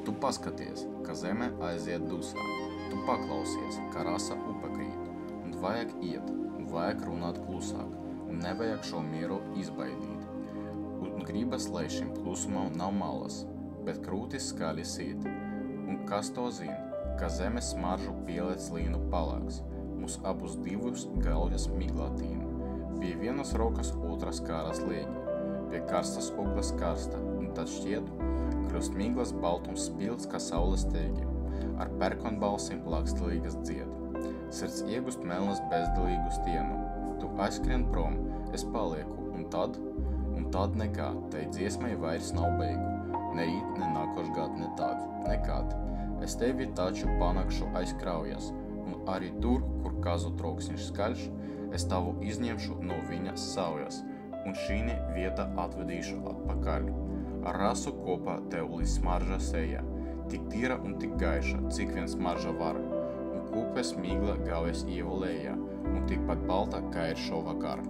Tu paskaties, ka zeme aiziet dusā, tu paklausies, ka rasa upe krīt, un vajag iet, un vajag runāt klusāk, un nevajag šo mieru izbaidīt. Un gribas, lai šim klusumam nav malas, bet krūtis skaļi sīt. Un kas to zina, ka zemes smaržu pielēc līnu palāks, mūs abus divus galvas miglatīna. Pie vienas rokas otras kāras liegi, pie karstas ogles karsta, un tad šķiet, kļūst miglas baltums spilgts kā saules teigi, ar perkonbalsim lakstilīgas dzied. Sirds iegust melnas bezdilīgu stienu, tu aizskrien prom, es palieku, un tad nekā, tai dziesmai vairs nav beigu, ne rīt, ne nākošgad, ne tad, nekad. Es tevi taču panakšu aiz kraujas, un arī tur, kur kazu troksniņš skaļš, es tavu izņemšu no viņa saujas, un šīni vieta atvedīšu atpakaļ. Ar rasu kopā tev līdz smarža seja, tik tīra un tik gaiša, cik vien smarža var, un kūpes migla gāvēs ievu lejā, un tikpat balta, kā ir šovakar.